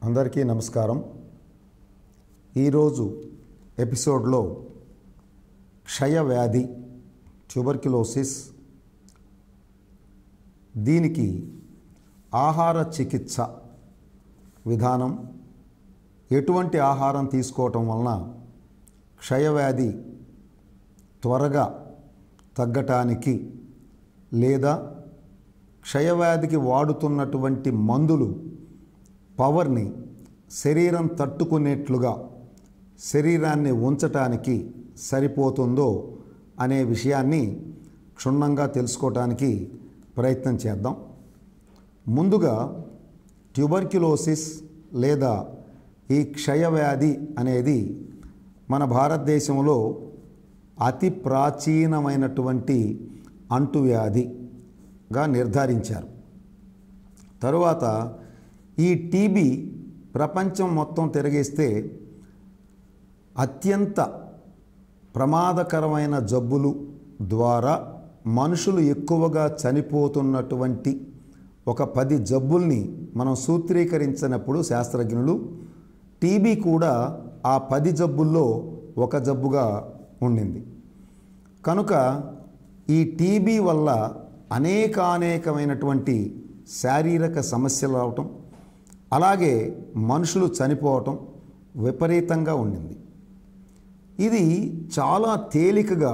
అందరికీ నమస్కారం. ఈరోజు ఎపిసోడ్లో క్షయవ్యాధి, ట్యూబర్క్యులోసిస్, దీనికి ఆహార చికిత్స విధానం, ఎటువంటి ఆహారం తీసుకోవటం వలన క్షయవ్యాధి త్వరగా తగ్గటానికి లేదా క్షయవ్యాధికి వాడుతున్నటువంటి మందులు పవర్ని శరీరం తట్టుకునేట్లుగా శరీరాన్ని ఉంచటానికి సరిపోతుందో అనే విషయాన్ని క్షుణ్ణంగా తెలుసుకోవటానికి ప్రయత్నం చేద్దాం. ముందుగా ట్యూబర్క్యులోసిస్ లేదా ఈ క్షయవ్యాధి అనేది మన భారతదేశంలో అతి ప్రాచీనమైనటువంటి అంటువ్యాధిగా నిర్ధారించారు. తరువాత ఈ టీబీ ప్రపంచం మొత్తం తిరిగేస్తే అత్యంత ప్రమాదకరమైన జబ్బులు ద్వారా మనుషులు ఎక్కువగా చనిపోతున్నటువంటి ఒక 10 జబ్బుల్ని మనం సూత్రీకరించినప్పుడు శాస్త్రజ్ఞులు టీబీ కూడా ఆ 10 జబ్బుల్లో ఒక జబ్బుగా ఉండింది. కనుక ఈ టీబీ వల్ల అనేకమైనటువంటి శారీరక సమస్యలు రావటం, అలాగే మనుషులు చనిపోవటం విపరీతంగా ఉండింది. ఇది చాలా తేలికగా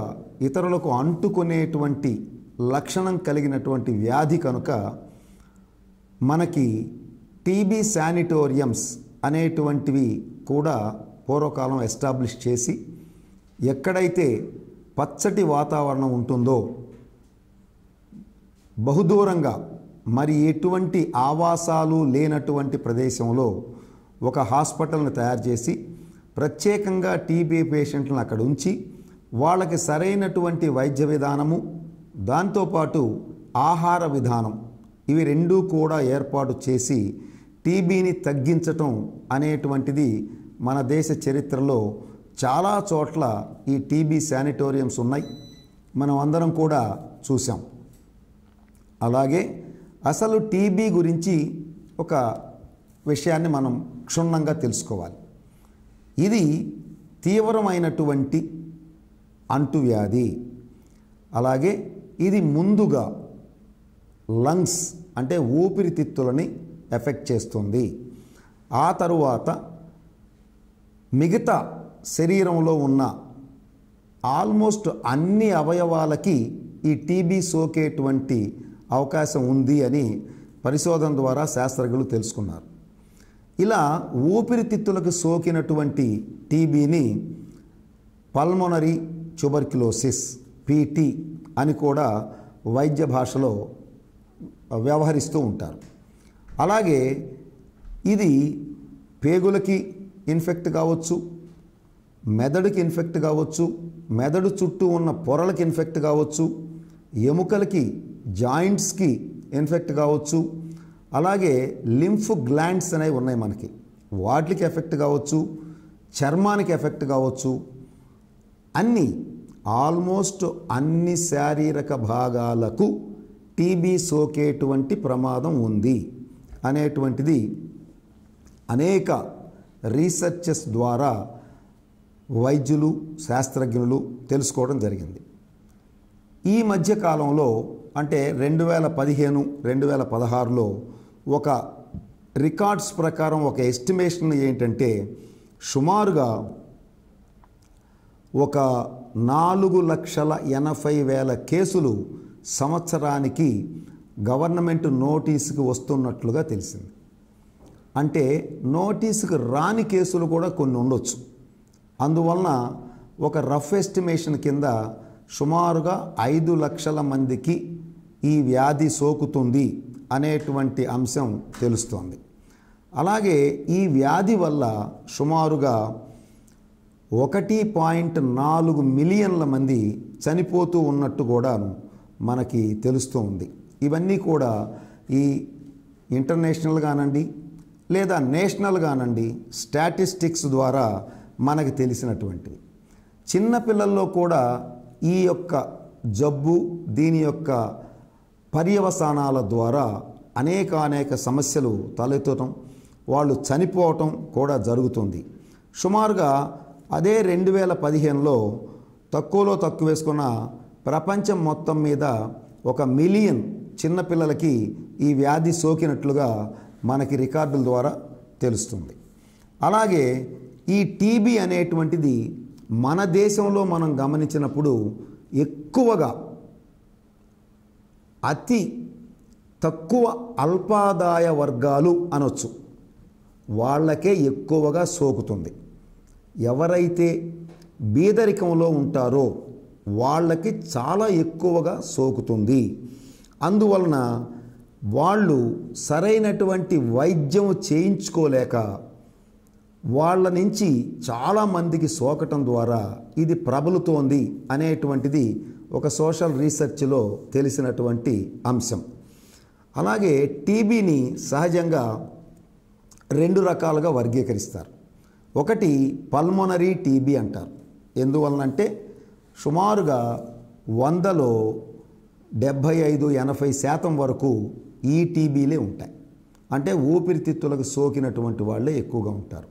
ఇతరులకు అంటుకునేటువంటి లక్షణం కలిగినటువంటి వ్యాధి కనుక మనకి టీబీ శానిటోరియంస్ అనేటువంటివి కూడా పూర్వకాలం ఎస్టాబ్లిష్ చేసి ఎక్కడైతే పచ్చటి వాతావరణం ఉంటుందో బహుదూరంగా మరి ఎటువంటి ఆవాసాలు లేనటువంటి ప్రదేశంలో ఒక హాస్పిటల్ని తయారు చేసి ప్రత్యేకంగా టీబీ పేషెంట్లను అక్కడ ఉంచి వాళ్ళకి సరైనటువంటి వైద్య విధానము, దాంతోపాటు ఆహార విధానం, ఇవి రెండూ కూడా ఏర్పాటు చేసి టీబీని తగ్గించటం అనేటువంటిది మన దేశ చరిత్రలో చాలా చోట్ల ఈ టీబీ శానిటోరియంస్ ఉన్నాయి. మనం అందరం కూడా చూసాం. అలాగే అసలు టీబీ గురించి ఒక విషయాన్ని మనం క్షుణ్ణంగా తెలుసుకోవాలి. ఇది తీవ్రమైనటువంటి అంటువ్యాధి. అలాగే ఇది ముందుగా లంగ్స్ అంటే ఊపిరితిత్తులని ఎఫెక్ట్ చేస్తుంది. ఆ తరువాత మిగతా శరీరంలో ఉన్న ఆల్మోస్ట్ అన్ని అవయవాలకి ఈ టీబీ సోకేటువంటి అవకాశం ఉంది అని పరిశోధన ద్వారా శాస్త్రజ్ఞులు తెలుసుకున్నారు. ఇలా ఊపిరితిత్తులకు సోకినటువంటి టీబీని పల్మోనరీ ట్యూబర్క్యులోసిస్ పీటీ అని కూడా వైద్య భాషలో వ్యవహరిస్తూ ఉంటారు. అలాగే ఇది పేగులకి ఇన్ఫెక్ట్ కావచ్చు, మెదడుకి ఇన్ఫెక్ట్ కావచ్చు, మెదడు చుట్టూ ఉన్న పొరలకి ఇన్ఫెక్ట్ కావచ్చు, ఎముకలకి జాయింట్స్కి ఇన్ఫెక్ట్ కావచ్చు, అలాగే లింఫ్ గ్లాండ్స్ అనేవి ఉన్నాయి మనకి, వాటికి ఎఫెక్ట్ కావచ్చు, చర్మానికి ఎఫెక్ట్ కావచ్చు. ఆల్మోస్ట్ అన్ని శారీరక భాగాలకు టీబీ సోకేటువంటి ప్రమాదం ఉంది అనేటువంటిది అనేక రీసెర్చెస్ ద్వారా వైద్యులు, శాస్త్రజ్ఞులు తెలుసుకోవడం జరిగింది. ఈ మధ్యకాలంలో అంటే 2015, 2016లో ఒక రికార్డ్స్ ప్రకారం ఒక ఎస్టిమేషన్ ఏంటంటే సుమారుగా ఒక 4,80,000 కేసులు సంవత్సరానికి గవర్నమెంట్ నోటీసుకు వస్తున్నట్లుగా తెలిసింది. అంటే నోటీసుకు రాని కేసులు కూడా కొన్ని ఉండొచ్చు. అందువలన ఒక రఫ్ ఎస్టిమేషన్ కింద సుమారుగా 5 లక్షల మందికి ఈ వ్యాధి సోకుతుంది అనేటువంటి అంశం తెలుస్తోంది. అలాగే ఈ వ్యాధి వల్ల సుమారుగా 1.4 మిలియన్ల మంది చనిపోతూ ఉన్నట్టు కూడా మనకి తెలుస్తూ ఉంది. ఇవన్నీ కూడా ఈ ఇంటర్నేషనల్ కానండి లేదా నేషనల్ కానండి స్టాటిస్టిక్స్ ద్వారా మనకి తెలిసినటువంటివి. చిన్నపిల్లల్లో కూడా ఈ యొక్క జబ్బు, దీని యొక్క పర్యవసానాల ద్వారా అనేక సమస్యలు తలెత్తడం, వాళ్ళు చనిపోవటం కూడా జరుగుతుంది. సుమారుగా అదే 2015లో తక్కువలో తక్కువ వేసుకున్న ప్రపంచం మొత్తం మీద 1 మిలియన్ చిన్నపిల్లలకి ఈ వ్యాధి సోకినట్లుగా మనకి రికార్డుల ద్వారా తెలుస్తుంది. అలాగే ఈ టీబీ అనేటువంటిది మన దేశంలో మనం గమనించినప్పుడు ఎక్కువగా అతి తక్కువ అల్పాదాయ వర్గాలు అనొచ్చు, వాళ్ళకే ఎక్కువగా సోకుతుంది. ఎవరైతే బీదరికంలో ఉంటారో వాళ్ళకి చాలా ఎక్కువగా సోకుతుంది. అందువలన వాళ్ళు సరైనటువంటి వైద్యం చేయించుకోలేక వాళ్ళ నుంచి చాలామందికి సోకటం ద్వారా ఇది ప్రబలుతోంది అనేటువంటిది ఒక సోషల్ రీసెర్చ్లో తెలిసినటువంటి అంశం. అలాగే టీబీని సహజంగా 2 రకాలుగా వర్గీకరిస్తారు. ఒకటి పల్మోనరీ టీబీ అంటారు. ఎందువలనంటే సుమారుగా 100లో 75-80% వరకు ఈ టీబీలే ఉంటాయి. అంటే ఊపిరితిత్తులకు సోకినటువంటి వాళ్ళే ఎక్కువగా ఉంటారు.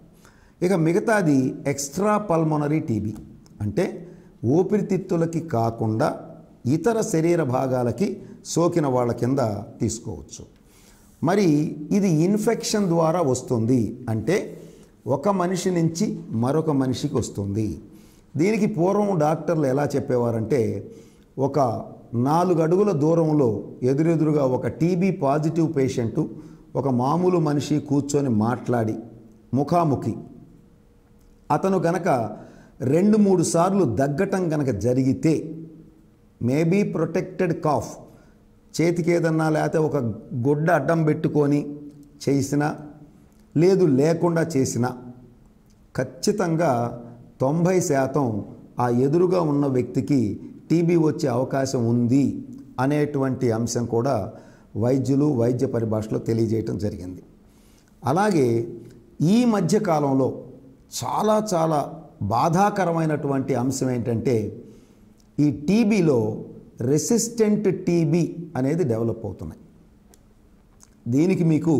ఇక మిగతాది ఎక్స్ట్రా పల్మోనరీ టీబీ, అంటే ఊపిరితిత్తులకి కాకుండా ఇతర శరీర భాగాలకి సోకిన వాళ్ళ కింద తీసుకోవచ్చు. మరి ఇది ఇన్ఫెక్షన్ ద్వారా వస్తుంది, అంటే ఒక మనిషి నుంచి మరొక మనిషికి వస్తుంది. దీనికి పూర్వం డాక్టర్లు ఎలా చెప్పేవారంటే ఒక 4 అడుగుల దూరంలో ఎదురెదురుగా ఒక టీబీ పాజిటివ్ పేషెంటు ఒక మామూలు మనిషి కూర్చొని మాట్లాడి ముఖాముఖి అతను గనక 2-3 సార్లు దగ్గటం గనక జరిగితే మేబీ ప్రొటెక్టెడ్ కాఫ్, చేతికి ఏదన్నా లేకపోతే ఒక గుడ్డ అడ్డం పెట్టుకొని చేసినా లేదు లేకుండా చేసినా ఖచ్చితంగా 90% ఆ ఎదురుగా ఉన్న వ్యక్తికి టీబీ వచ్చే అవకాశం ఉంది అనేటువంటి అంశం కూడా వైద్యులు వైద్య పరిభాషలో తెలియజేయటం జరిగింది. అలాగే ఈ మధ్య కాలంలో చాలా చాలా బాధాకరమైనటువంటి అంశం ఏంటంటే ఈ టీబీలో రెసిస్టెంట్ టీబీ అనేది డెవలప్ అవుతున్నాయి. దీనికి మీకు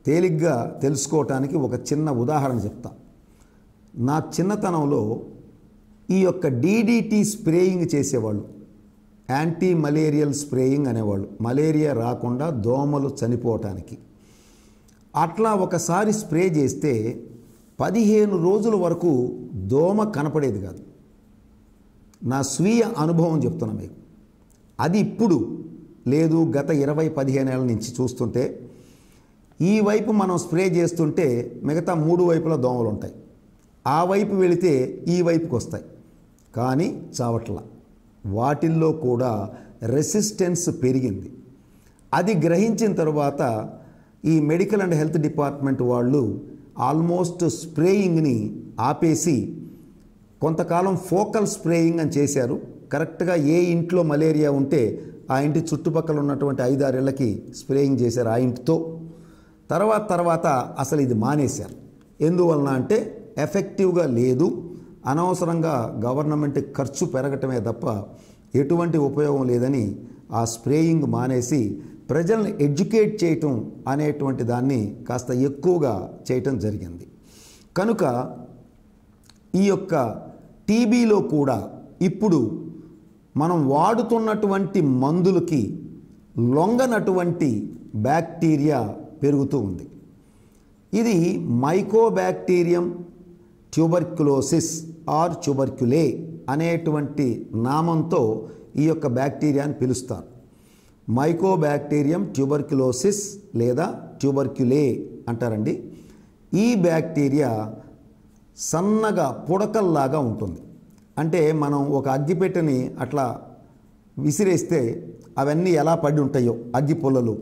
తేలిగ్గా తెలుసుకోవటానికి ఒక చిన్న ఉదాహరణ చెప్తా. నా చిన్నతనంలో ఈ యొక్క డీడీటీ స్ప్రేయింగ్ చేసేవాళ్ళు, యాంటీ మలేరియల్ స్ప్రేయింగ్ అనేవాళ్ళు, మలేరియా రాకుండా దోమలు చనిపోవటానికి. అట్లా ఒకసారి స్ప్రే చేస్తే 15 రోజుల వరకు దోమ కనపడేది కాదు. నా స్వీయ అనుభవం చెప్తున్నా మీకు. అది ఇప్పుడు లేదు, గత 20-15 ఏళ్ళ నుంచి చూస్తుంటే ఈ వైపు మనం స్ప్రే చేస్తుంటే మిగతా 3 వైపులా దోమలు ఉంటాయి. ఆ వైపు వెళితే ఈ వైపుకి వస్తాయి, కానీ చావట్ల. వాటిల్లో కూడా రెసిస్టెన్స్ పెరిగింది. అది గ్రహించిన తర్వాత ఈ మెడికల్ అండ్ హెల్త్ డిపార్ట్మెంట్ వాళ్ళు ఆల్మోస్ట్ స్ప్రేయింగ్ని ఆపేసి కొంతకాలం ఫోకల్ స్ప్రేయింగ్ అని చేశారు. కరెక్ట్గా ఏ ఇంట్లో మలేరియా ఉంటే ఆ ఇంటి చుట్టుపక్కల ఉన్నటువంటి 5-6 ఇళ్ళకి స్ప్రేయింగ్ చేశారు ఆ ఇంటితో. తర్వాత అసలు ఇది మానేశారు. ఎందువలన అంటే ఎఫెక్టివ్గా లేదు, అనవసరంగా గవర్నమెంట్ ఖర్చు పెరగటమే తప్ప ఎటువంటి ఉపయోగం లేదని ఆ స్ప్రేయింగ్ మానేసి ప్రజల్ని ఎడ్యుకేట్ చేయటం అనేటువంటి దాన్ని కాస్త ఎక్కువగా చేయటం జరిగింది. కనుక ఈ యొక్క టీబీలో కూడా ఇప్పుడు మనం వాడుతున్నటువంటి మందులకి లొంగనటువంటి బ్యాక్టీరియా పెరుగుతూ ఉంది. ఇది మైకోబాక్టీరియం ట్యూబర్క్యులోసిస్ ఆర్ ట్యూబర్క్యులే అనేటువంటి నామంతో ఈ యొక్క బ్యాక్టీరియాని పిలుస్తారు. మైకోబాక్టీరియం ట్యూబర్క్యులోసిస్ లేదా ట్యూబర్క్యులే అంటారండి. ఈ బ్యాక్టీరియా సన్నగా పుడకల్లాగా ఉంటుంది. అంటే మనం ఒక అగ్గిపెట్టెని అట్లా విసిరేస్తే అవన్నీ ఎలా పడి ఉంటాయో అగ్గిపుల్లలు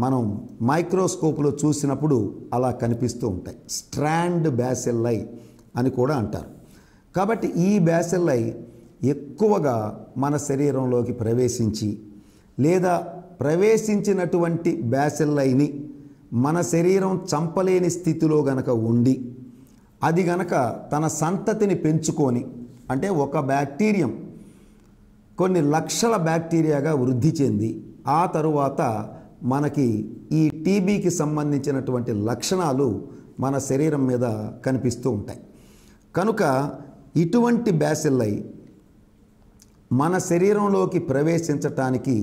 మనం మైక్రోస్కోప్లో చూసినప్పుడు అలా కనిపిస్తూ ఉంటాయి. స్ట్రాండ్ బ్యాసిల్లై అని కూడా అంటారు. కాబట్టి ఈ బ్యాసిల్లై ఎక్కువగా మన శరీరంలోకి ప్రవేశించి లేదా ప్రవేశించినటువంటి బ్యాసిల్లైని మన శరీరం చంపలేని స్థితిలో గనక ఉండి అది గనక తన సంతతిని పెంచుకొని, అంటే ఒక బ్యాక్టీరియం కొన్ని లక్షల బ్యాక్టీరియాగా వృద్ధి చెంది ఆ తరువాత మనకి ఈ టీబీకి సంబంధించినటువంటి లక్షణాలు మన శరీరం మీద కనిపిస్తూ ఉంటాయి. కనుక ఇటువంటి బ్యాసిల్లై మన శరీరంలోకి ప్రవేశించటానికి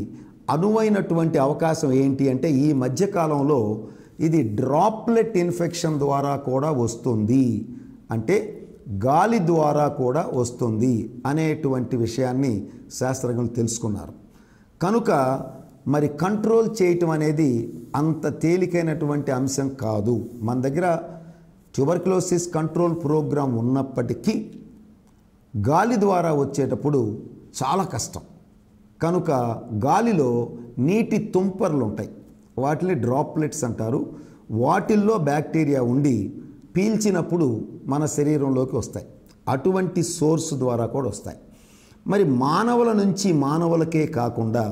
అనువైనటువంటి అవకాశం ఏంటి అంటే ఈ మధ్యకాలంలో ఇది డ్రాప్లెట్ ఇన్ఫెక్షన్ ద్వారా కూడా వస్తుంది, అంటే గాలి ద్వారా కూడా వస్తుంది అనేటువంటి విషయాన్ని శాస్త్రజ్ఞులు తెలుసుకున్నారు. కనుక మరి కంట్రోల్ చేయటం అనేది అంత తేలికైనటువంటి అంశం కాదు. మన దగ్గర ట్యూబర్క్యులోసిస్ కంట్రోల్ ప్రోగ్రాం ఉన్నప్పటికీ గాలి ద్వారా వచ్చేటప్పుడు చాలా కష్టం. కనుక గాలిలో నీటి తుంపర్లు ఉంటాయి, వాటిని డ్రాప్లెట్స్ అంటారు. వాటిల్లో బ్యాక్టీరియా ఉండి పీల్చినప్పుడు మన శరీరంలోకి వస్తాయి. అటువంటి సోర్స్ ద్వారా కూడా వస్తాయి. మరి మానవుల నుంచి మానవులకే కాకుండా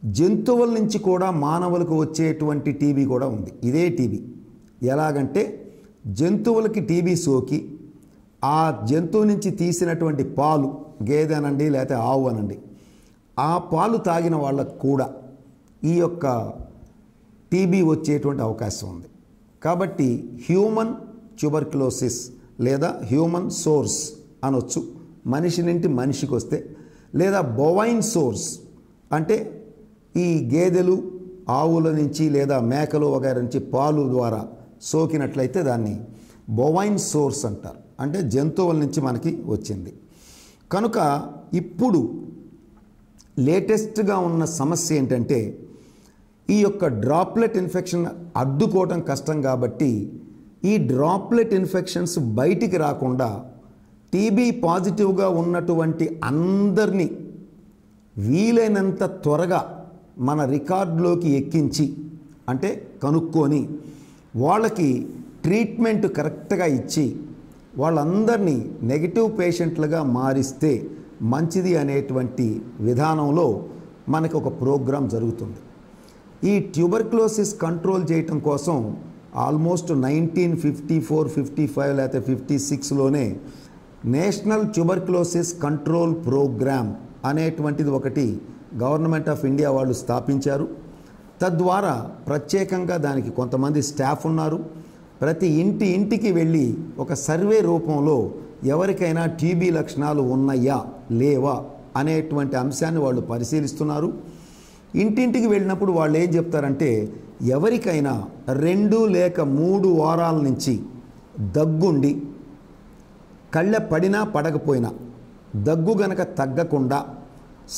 జంతువుల నుంచి కూడా మానవులకు వచ్చేటువంటి టీబీ కూడా ఉంది. ఇదే టీబీ ఎలాగంటే జంతువులకి టీబీ సోకి ఆ జంతువు నుంచి తీసినటువంటి పాలు, గేదె అనండి లేకపోతే ఆవు అనండి, ఆ పాలు తాగిన వాళ్ళకు కూడా ఈ యొక్క టీబీ వచ్చేటువంటి అవకాశం ఉంది. కాబట్టి హ్యూమన్ ట్యూబర్క్యులోసిస్ లేదా హ్యూమన్ సోర్స్ అనొచ్చు, మనిషి నుండి మనిషికి వస్తే, లేదా బొవైన్ సోర్స్ అంటే ఈ గేదెలు ఆవుల నుంచి లేదా మేకలు వగైరా నుంచి పాలు ద్వారా సోకినట్లయితే దాన్ని బొవైన్ సోర్స్ అంటారు, అంటే జంతువుల నుంచి మనకి వచ్చింది. కనుక ఇప్పుడు లేటెస్ట్గా ఉన్న సమస్య ఏంటంటే ఈ యొక్క డ్రాప్లెట్ ఇన్ఫెక్షన్ అడ్డుకోవటం కష్టం కాబట్టి ఈ డ్రాప్లెట్ ఇన్ఫెక్షన్స్ బయటికి రాకుండా టీబీ పాజిటివ్గా ఉన్నటువంటి అందరినీ వీలైనంత త్వరగా మన రికార్డులోకి ఎక్కించి అంటే కనుక్కొని వాళ్ళకి ట్రీట్మెంట్ కరెక్ట్గా ఇచ్చి వాళ్ళందరినీ నెగిటివ్ పేషెంట్లుగా మారిస్తే మంచిది అనేటువంటి విధానంలో మనకు ఒక ప్రోగ్రాం జరుగుతుంది. ఈ ట్యూబర్క్యులోసిస్ కంట్రోల్ చేయటం కోసం ఆల్మోస్ట్ 1954-55 లేకపోతే 56లోనే నేషనల్ ట్యూబర్క్యులోసిస్ కంట్రోల్ ప్రోగ్రామ్ అనేటువంటిది ఒకటి గవర్నమెంట్ ఆఫ్ ఇండియా వాళ్ళు స్థాపించారు. తద్వారా ప్రత్యేకంగా దానికి కొంతమంది స్టాఫ్ ఉన్నారు. ప్రతి ఇంటికి వెళ్ళి ఒక సర్వే రూపంలో ఎవరికైనా టీబీ లక్షణాలు ఉన్నాయా లేవా అనేటువంటి అంశాన్ని వాళ్ళు పరిశీలిస్తున్నారు. ఇంటింటికి వెళ్ళినప్పుడు వాళ్ళు ఏం చెప్తారంటే ఎవరికైనా 2 లేక 3 వారాల నుంచి దగ్గుండి కళ్ళ పడినా పడకపోయినా దగ్గు గనక తగ్గకుండా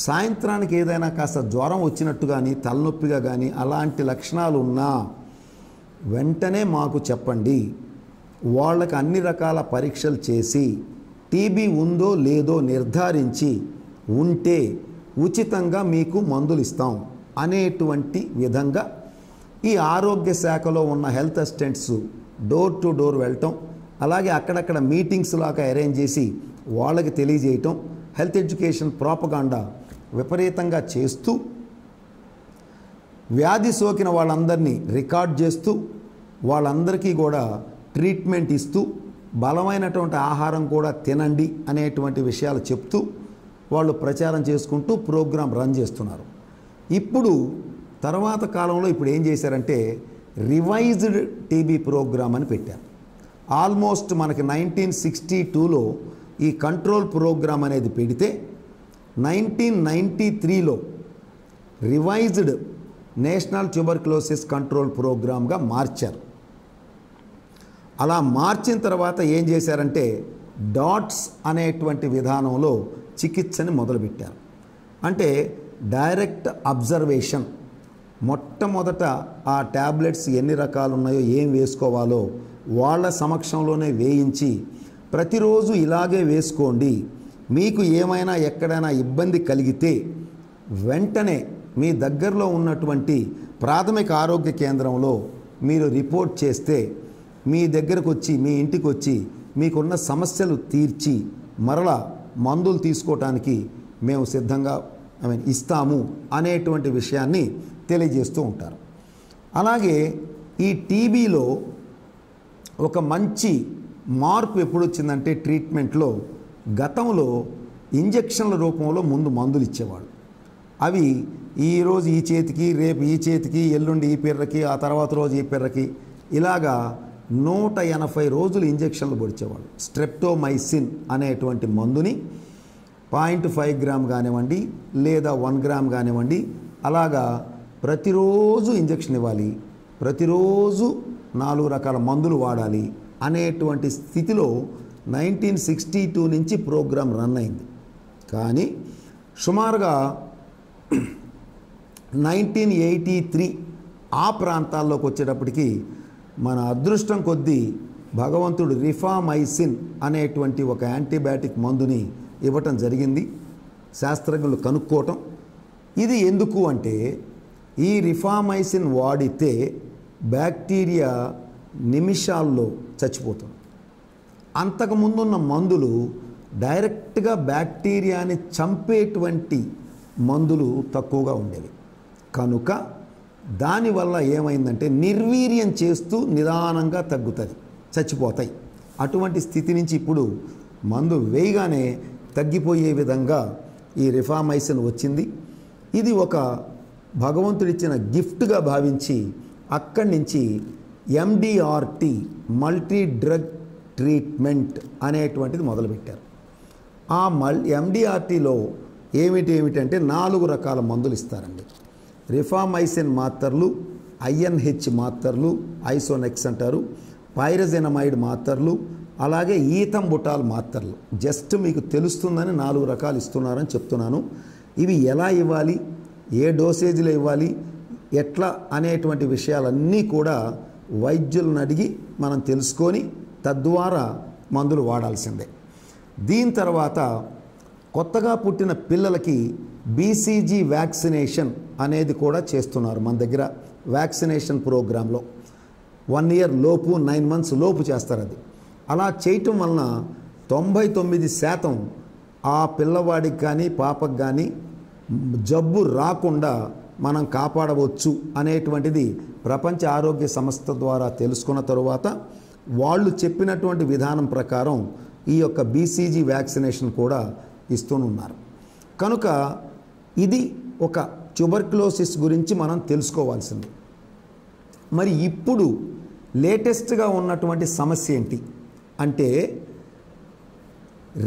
సాయంత్రానికి ఏదైనా కాస్త జ్వరం వచ్చినట్టు కానీ తలనొప్పిగా కానీ అలాంటి లక్షణాలు ఉన్నా వెంటనే మాకు చెప్పండి. వాళ్ళకి అన్ని రకాల పరీక్షలు చేసి టీబీ ఉందో లేదో నిర్ధారించి ఉంటే ఉచితంగా మీకు మందులు ఇస్తాం అనేటువంటి విధంగా ఈ ఆరోగ్య శాఖలో ఉన్న health assistants door to door వెళ్ళటం, అలాగే అక్కడక్కడ మీటింగ్స్ లాగా అరేంజ్ చేసి వాళ్ళకి తెలియజేయటం, హెల్త్ ఎడ్యుకేషన్ ప్రాపగాండా విపరీతంగా చేస్తూ వ్యాధి సోకిన వాళ్ళందరినీ రికార్డ్ చేస్తూ వాళ్ళందరికీ కూడా ట్రీట్మెంట్ ఇస్తూ బలమైనటువంటి ఆహారం కూడా తినండి అనేటువంటి విషయాలు చెప్తూ వాళ్ళు ప్రచారం చేసుకుంటూ ప్రోగ్రాం రన్ చేస్తున్నారు. ఇప్పుడు తర్వాత కాలంలో ఇప్పుడు ఏం చేశారంటే రివైజ్డ్ టీబీ ప్రోగ్రామ్ అని పెట్టారు. ఆల్మోస్ట్ మనకి 1962లో ఈ కంట్రోల్ ప్రోగ్రామ్ అనేది పెడితే 1993లో రివైజ్డ్ నేషనల్ ట్యూబర్క్యులోసిస్ కంట్రోల్ ప్రోగ్రామ్గా మార్చారు. అలా మార్చిన తర్వాత ఏం చేశారంటే డాట్స్ అనేటువంటి విధానంలో చికిత్సని మొదలుపెట్టారు. అంటే డైరెక్ట్ అబ్జర్వేషన్, మొట్టమొదట ఆ ట్యాబ్లెట్స్ ఎన్ని రకాలు ఉన్నాయో ఏం వేసుకోవాలో వాళ్ళ సమక్షంలోనే వేయించి ప్రతిరోజు ఇలాగే వేసుకోండి, మీకు ఏమైనా ఎక్కడైనా ఇబ్బంది కలిగితే వెంటనే మీ దగ్గరలో ఉన్నటువంటి ప్రాథమిక ఆరోగ్య కేంద్రంలో మీరు రిపోర్ట్ చేస్తే మీ దగ్గరకు వచ్చి మీ ఇంటికి వచ్చి మీకున్న సమస్యలు తీర్చి మరలా మందులు తీసుకోవటానికి మేము సిద్ధంగా ఇస్తాము అనేటువంటి విషయాన్ని తెలియజేస్తూ ఉంటారు. అలాగే ఈ టీబీలో ఒక మంచి మార్పు ఎప్పుడు వచ్చిందంటే ట్రీట్మెంట్లో గతంలో ఇంజెక్షన్ల రూపంలో ముందు మందులు ఇచ్చేవాళ్ళు. అవి ఈరోజు ఈ చేతికి, రేపు ఈ చేతికి, ఎల్లుండి ఈ పిర్రకి, ఆ తర్వాత రోజు ఈ పిర్రకి, ఇలాగా 180 రోజులు ఇంజెక్షన్లు పొడిచేవాళ్ళు. స్ట్రెప్టోమైసిన్ అనేటువంటి మందుని 0.5 గ్రామ్ కానివ్వండి లేదా 1 గ్రామ్ కానివ్వండి, అలాగా ప్రతిరోజు ఇంజెక్షన్ ఇవ్వాలి, ప్రతిరోజు 4 రకాల మందులు వాడాలి అనేటువంటి స్థితిలో 1962 నుంచి ప్రోగ్రాం రన్ అయింది. కానీ సుమారుగా 1983 ఆ ప్రాంతాల్లోకి వచ్చేటప్పటికి మన అదృష్టం కొద్దీ భగవంతుడు రిఫామైసిన్ అనేటువంటి ఒక యాంటీబయాటిక్ మందుని ఇవ్వటం జరిగింది. శాస్త్రజ్ఞులు కనుక్కోవటం. ఇది ఎందుకు అంటే ఈ రిఫామైసిన్ వాడితే బ్యాక్టీరియా నిమిషాల్లో చచ్చిపోతుంది. అంతకుముందున్న మందులు డైరెక్ట్గా బ్యాక్టీరియాని చంపేటువంటి మందులు తక్కువగా ఉండేవి. కనుక దానివల్ల ఏమైందంటే నిర్వీర్యం చేస్తూ నిదానంగా తగ్గుతుంది, చచ్చిపోతాయి. అటువంటి స్థితి నుంచి ఇప్పుడు మందు వేయగానే తగ్గిపోయే విధంగా ఈ రిఫామైసిన్ వచ్చింది. ఇది ఒక భగవంతుడిచ్చిన గిఫ్ట్గా భావించి అక్కడి నుంచి MDRT మల్టీ డ్రగ్ ట్రీట్మెంట్ అనేటువంటిది మొదలుపెట్టారు. ఆ MDRTలో ఏమిటంటే 4 రకాల మందులు ఇస్తారండి. రిఫామైసిన్ మాత్రలు, INH మాత్రలు, ఐసోనెక్స్ అంటారు, పైరజెనమైడ్ మాత్రలు, అలాగే ఈథంబుటాల్ మాత్రలు. జస్ట్ మీకు తెలుస్తుందని 4 రకాలు ఇస్తున్నారని చెప్తున్నాను. ఇవి ఎలా ఇవ్వాలి, ఏ డోసేజ్లో ఇవ్వాలి, ఎట్లా అనేటువంటి విషయాలన్నీ కూడా వైద్యులను అడిగి మనం తెలుసుకొని తద్వారా మందులు వాడాల్సిందే. దీని తర్వాత కొత్తగా పుట్టిన పిల్లలకి BCG వ్యాక్సినేషన్ అనేది కూడా చేస్తున్నారు మన దగ్గర. వ్యాక్సినేషన్ ప్రోగ్రాంలో 1 ఇయర్ లోపు 9 మంత్స్ లోపు చేస్తారు. అది అలా చేయటం వలన 99% ఆ పిల్లవాడికి కానీ పాపకు కానీ జబ్బు రాకుండా మనం కాపాడవచ్చు అనేటువంటిది ప్రపంచ ఆరోగ్య సంస్థ ద్వారా తెలుసుకున్న తరువాత వాళ్ళు చెప్పినటువంటి విధానం ప్రకారం ఈ యొక్క BCG వ్యాక్సినేషన్ కూడా ఇస్తూనున్నారు. కనుక ఇది ఒక ట్యూబర్క్యులోసిస్ గురించి మనం తెలుసుకోవాల్సింది. మరి ఇప్పుడు లేటెస్ట్గా ఉన్నటువంటి సమస్య ఏంటి అంటే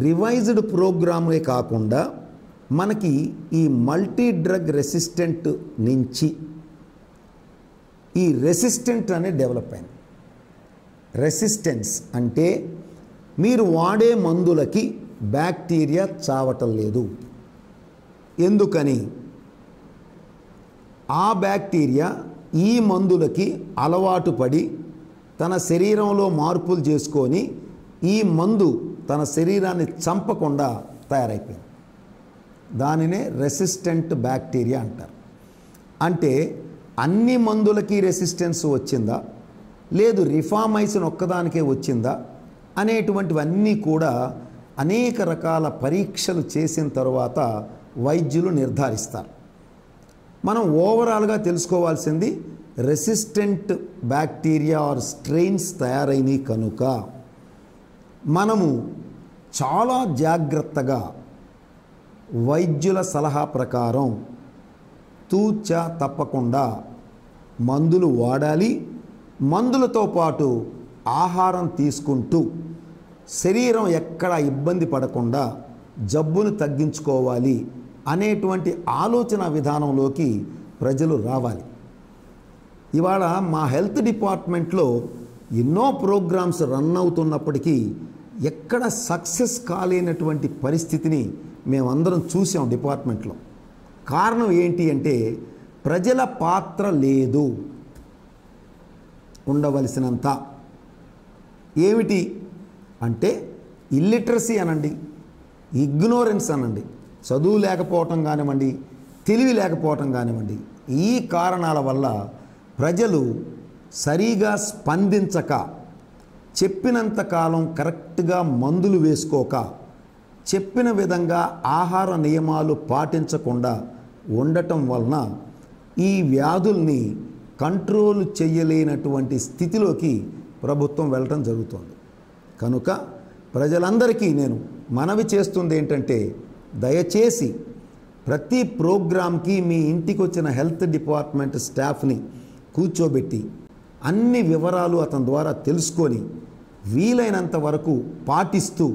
రివైజ్డ్ ప్రోగ్రామే కాకుండా మనకి ఈ మల్టీ డ్రగ్ రెసిస్టెంట్ నుంచి ఈ రెసిస్టెంట్ అనేది డెవలప్ అయింది. రెసిస్టెన్స్ అంటే మీరు వాడే మందులకి బ్యాక్టీరియా చావటం లేదు. ఎందుకని? ఆ బ్యాక్టీరియా ఈ మందులకి అలవాటు పడి తన శరీరంలో మార్పులు చేసుకొని ఈ మందు తన శరీరాన్ని చంపకుండా తయారైపోయింది. దానినే రెసిస్టెంట్ బ్యాక్టీరియా అంటారు. అంటే అన్ని మందులకి రెసిస్టెన్స్ వచ్చిందా, లేదు రిఫామైసిన్ ఒక్కదానికే వచ్చిందా అనేటువంటివన్నీ కూడా అనేక రకాల పరీక్షలు చేసిన తర్వాత వైద్యులు నిర్ధారిస్తారు. మనం ఓవరాల్గా తెలుసుకోవాల్సింది రెసిస్టెంట్ బ్యాక్టీరియా ఆర్ స్ట్రెయిన్స్ తయారైనవి కనుక మనము చాలా జాగ్రత్తగా వైద్యుల సలహా ప్రకారం తూచా తప్పకుండా మందులు వాడాలి. మందులతో పాటు ఆహారం తీసుకుంటూ శరీరం ఎక్కడ ఇబ్బంది పడకుండా జబ్బును తగ్గించుకోవాలి అనేటువంటి ఆలోచన విధానంలోకి ప్రజలు రావాలి. ఇవాళ మా హెల్త్ డిపార్ట్మెంట్లో ఎన్నో ప్రోగ్రామ్స్ రన్ అవుతున్నప్పటికీ ఎక్కడ సక్సెస్ కాలేనటువంటి పరిస్థితిని మేమందరం చూసాం డిపార్ట్మెంట్లో. కారణం ఏంటి అంటే ప్రజల పాత్ర లేదు ఉండవలసినంత. ఏమిటి అంటే ఇల్లిటరసీ అనండి, ఇగ్నోరెన్స్ అనండి, చదువు లేకపోవటం కానివ్వండి, తెలివి లేకపోవటం కానివ్వండి, ఈ కారణాల వల్ల ప్రజలు సరిగా స్పందించక, చెప్పినంత కాలం కరెక్ట్గా మందులు వేసుకోక, చెప్పిన విధంగా ఆహార నియమాలు పాటించకుండా ఉండటం వలన ఈ వ్యాధుల్ని కంట్రోల్ చేయలేనటువంటి స్థితిలోకి ప్రభుత్వం వెళ్ళటం జరుగుతుంది. కనుక ప్రజలందరికీ నేను మనవి చేస్తుంది ఏంటంటే దయచేసి ప్రతి ప్రోగ్రాంకి మీ ఇంటికి వచ్చిన హెల్త్ డిపార్ట్మెంట్ స్టాఫ్ని కూర్చోబెట్టి అన్ని వివరాలు అతని ద్వారా తెలుసుకొని వీలైనంత వరకు పాటిస్తూ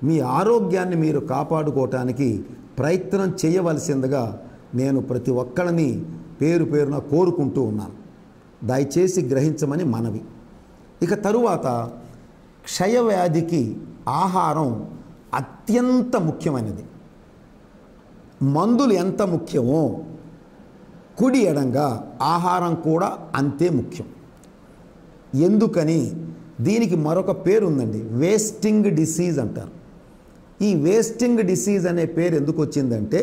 మీ ఆరోగ్యాన్ని మీరు కాపాడుకోవటానికి ప్రయత్నం చేయవలసిందిగా నేను ప్రతి ఒక్కరిని పేరు పేరున కోరుకుంటూ ఉన్నాను. దయచేసి గ్రహించమని మనవి. ఇక తరువాత క్షయవ్యాధికి ఆహారం అత్యంత ముఖ్యమైనది. మందులు ఎంత ముఖ్యమో కుడి ఎడంగా ఆహారం కూడా అంతే ముఖ్యం. ఎందుకని దీనికి మరొక పేరు ఉందండి, వేస్టింగ్ డిసీజ్ అంటారు. ఈ వేస్టింగ్ డిసీజ్ అనే పేరు ఎందుకు వచ్చిందంటే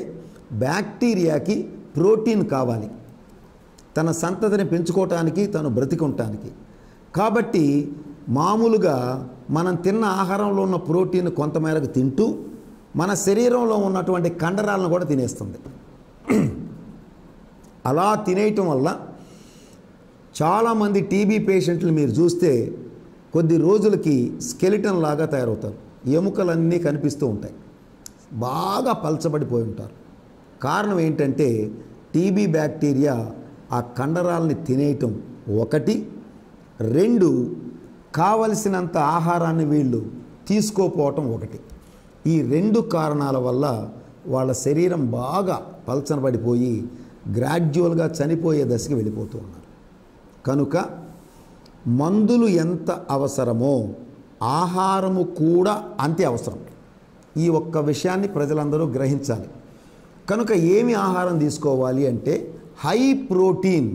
బ్యాక్టీరియాకి ప్రోటీన్ కావాలి తన సంతతిని పెంచుకోవటానికి, తను బ్రతికుంటానికి. కాబట్టి మామూలుగా మనం తిన్న ఆహారంలో ఉన్న ప్రోటీన్ కొంతమేరకు తింటూ మన శరీరంలో ఉన్నటువంటి కండరాలను కూడా తినేస్తుంది. అలా తినేయటం వల్ల చాలామంది టీబీ పేషెంట్లు మీరు చూస్తే కొద్ది రోజులకి స్కెలిటన్ లాగా తయారవుతారు. ఎముకలన్నీ కనిపిస్తూ ఉంటాయి, బాగా పలచబడిపోయి ఉంటారు. కారణం ఏంటంటే టీబీ బ్యాక్టీరియా ఆ కండరాలని తినేయటం ఒకటి, రెండు కావలసినంత ఆహారాన్ని వీళ్ళు తీసుకోపోవటం ఒకటి. ఈ రెండు కారణాల వల్ల వాళ్ళ శరీరం బాగా పలచనబడిపోయి గ్రాడ్యువల్గా చనిపోయే దశకి వెళ్ళిపోతూ ఉన్నారు. కనుక మందులు ఎంత అవసరమో ఆహారము కూడా అంతే అవసరం. ఈ ఒక్క విషయాన్ని ప్రజలందరూ గ్రహించాలి. కనుక ఏమి ఆహారం తీసుకోవాలి అంటే హై ప్రోటీన్.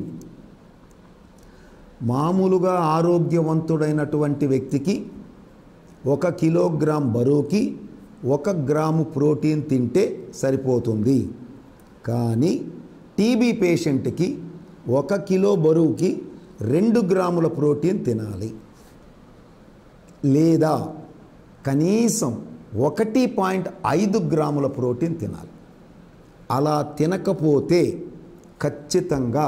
మామూలుగా ఆరోగ్యవంతుడైనటువంటి వ్యక్తికి 1 కిలోగ్రామ్ బరువుకి 1 గ్రాము ప్రోటీన్ తింటే సరిపోతుంది. కానీ టీబీ పేషెంట్కి 1 కిలో బరువుకి 2 గ్రాముల ప్రోటీన్ తినాలి, లేదా కనీసం 1.5 గ్రాముల ప్రోటీన్ తినాలి. అలా తినకపోతే ఖచ్చితంగా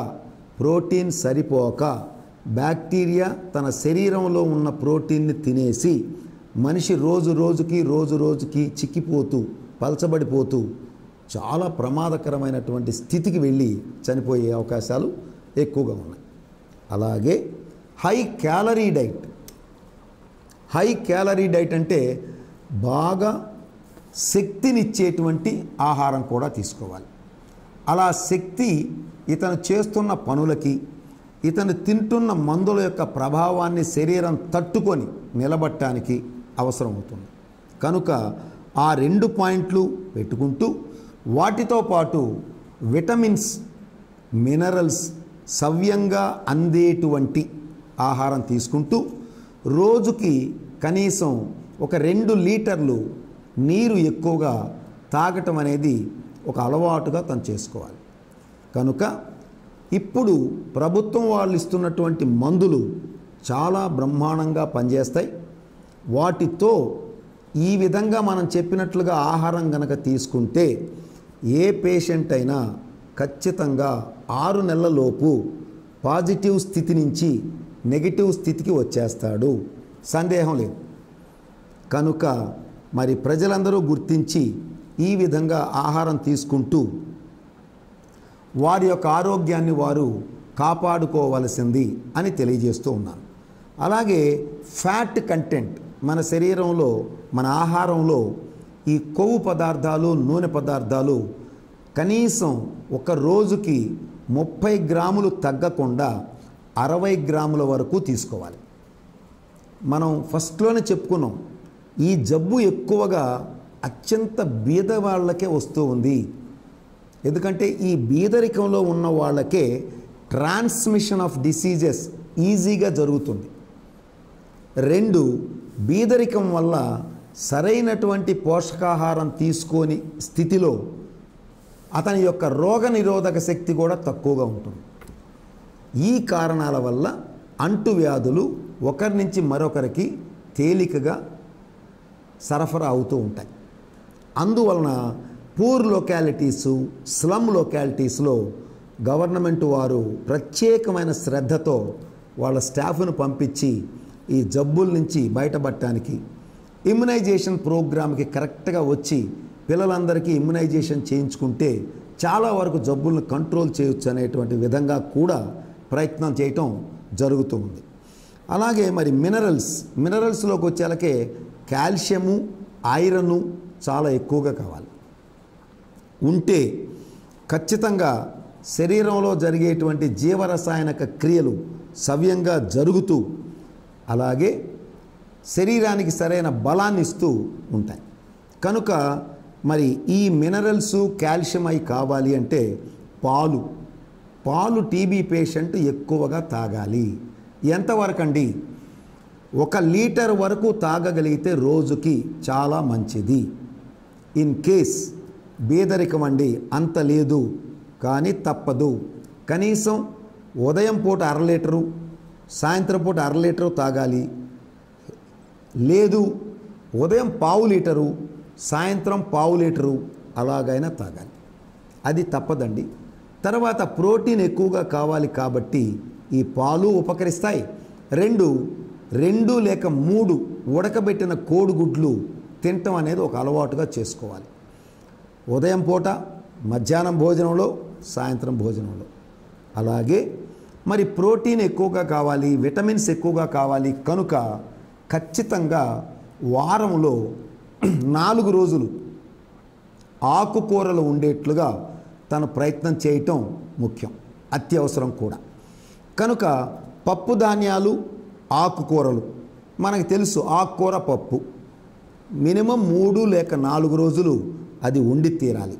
ప్రోటీన్ సరిపోక బ్యాక్టీరియా తన శరీరంలో ఉన్న ప్రోటీన్ని తినేసి మనిషి రోజు రోజుకి చిక్కిపోతూ పలచబడిపోతూ చాలా ప్రమాదకరమైనటువంటి స్థితికి వెళ్ళి చనిపోయే అవకాశాలు ఎక్కువగా ఉన్నాయి. అలాగే high calorie diet. High calorie diet అంటే బాగా శక్తినిచ్చేటువంటి ఆహారం కూడా తీసుకోవాలి. అలా శక్తి ఇతను చేస్తున్న పనులకి, ఇతను తింటున్న మందుల యొక్క ప్రభావాన్ని శరీరం తట్టుకొని నిలబట్టడానికి అవసరం అవుతుంది. కనుక ఆ 2 పాయింట్లు పెట్టుకుంటూ వాటితో పాటు విటమిన్స్, మినరల్స్ సవ్యంగా అందేటువంటి ఆహారం తీసుకుంటూ రోజుకి కనీసం 2 లీటర్లు నీరు ఎక్కువగా తాగటం అనేది ఒక అలవాటుగా తను చేసుకోవాలి. కనుక ఇప్పుడు ప్రభుత్వం వాళ్ళు ఇస్తున్నటువంటి మందులు చాలా బ్రహ్మాండంగా పనిచేస్తాయి. వాటితో ఈ విధంగా మనం చెప్పినట్లుగా ఆహారం గనక తీసుకుంటే ఏ పేషెంట్ అయినా ఖచ్చితంగా 6 నెలలలోపు పాజిటివ్ స్థితి నుంచి నెగిటివ్ స్థితికి వచ్చేస్తాడు, సందేహం లేదు. కనుక మరి ప్రజలందరూ గుర్తించి ఈ విధంగా ఆహారం తీసుకుంటూ వారి యొక్క ఆరోగ్యాన్ని వారు కాపాడుకోవలసింది అని తెలియజేస్తూ ఉన్నాను. అలాగే ఫ్యాట్ కంటెంట్ మన శరీరంలో, మన ఆహారంలో ఈ కొవ్వు పదార్థాలు, నూనె పదార్థాలు కనీసం ఒక రోజుకి 30 గ్రాములు తగ్గకుండా 60 గ్రాముల వరకు తీసుకోవాలి. మనం ఫస్ట్లోనే చెప్పుకున్నాం, ఈ జబ్బు ఎక్కువగా అత్యంత బీద వాళ్ళకే వస్తూ ఉంది. ఎందుకంటే ఈ బీదరికంలో ఉన్న వాళ్ళకే ట్రాన్స్మిషన్ ఆఫ్ డిసీజెస్ ఈజీగా జరుగుతుంది. 2, బీదరికం వల్ల సరైనటువంటి పోషకాహారం తీసుకోని స్థితిలో అతని యొక్క రోగనిరోధక శక్తి కూడా తక్కువగా ఉంటుంది. ఈ కారణాల వల్ల అంటువ్యాధులు ఒకరి నుంచి మరొకరికి తేలికగా సరఫరా అవుతూ ఉంటాయి. అందువలన పూర్ లొకాలిటీసు, స్లమ్ లొకాలిటీస్లో గవర్నమెంట్ వారు ప్రత్యేకమైన శ్రద్ధతో వాళ్ళ స్టాఫ్ను పంపించి ఈ జబ్బుల నుంచి బయటపడటానికి ఇమ్యునైజేషన్ ప్రోగ్రామ్కి కరెక్ట్గా వచ్చి పిల్లలందరికీ ఇమ్యునైజేషన్ చేయించుకుంటే చాలా వరకు జబ్బులను కంట్రోల్ చేయొచ్చు అనేటువంటి విధంగా కూడా ప్రయత్నం చేయటం జరుగుతూ ఉంది. అలాగే మరి మినరల్స్లోకి వచ్చేలకే కాల్షియము, ఐరన్ చాలా ఎక్కువగా కావాలి. ఉంటే ఖచ్చితంగా శరీరంలో జరిగేటువంటి జీవరసాయనిక క్రియలు సవ్యంగా జరుగుతూ అలాగే శరీరానికి సరైన బలాన్ని ఇస్తూ ఉంటాయి. కనుక మరి ఈ మినరల్స్, కాల్షియం అయి కావాలి అంటే పాలు టీబీ పేషెంట్ ఎక్కువగా తాగాలి. ఎంతవరకు అండి? 1 లీటర్ వరకు తాగగలిగితే రోజుకి చాలా మంచిది. ఇన్ కేస్ బేదరికం అండి, అంత లేదు కానీ తప్పదు, కనీసం ఉదయం పూట 1/2 లీటరు, సాయంత్రం పూట 1/2 లీటరు తాగాలి. లేదు ఉదయం 1/4 లీటరు, సాయంత్రం 1/4 లీటరు అలాగైనా తాగాలి. అది తప్పదండి. తర్వాత ప్రోటీన్ ఎక్కువగా కావాలి కాబట్టి ఈ పాలు ఉపకరిస్తాయి. 2 లేక 3 ఉడకబెట్టిన కోడిగుడ్లు తినటం అనేది ఒక అలవాటుగా చేసుకోవాలి. ఉదయం పూట, మధ్యాహ్నం భోజనంలో, సాయంత్రం భోజనంలో. అలాగే మరి ప్రోటీన్ ఎక్కువగా కావాలి, విటమిన్స్ ఎక్కువగా కావాలి కనుక ఖచ్చితంగా వారంలో 4 రోజులు ఆకుకూరలు ఉండేట్లుగా తను ప్రయత్నం చేయటం ముఖ్యం, అత్యవసరం కూడా. కనుక పప్పు ధాన్యాలు, ఆకుకూరలు మనకు తెలుసు. ఆకుకూర పప్పు మినిమం 3 లేక 4 రోజులు అది ఉండి తీరాలి.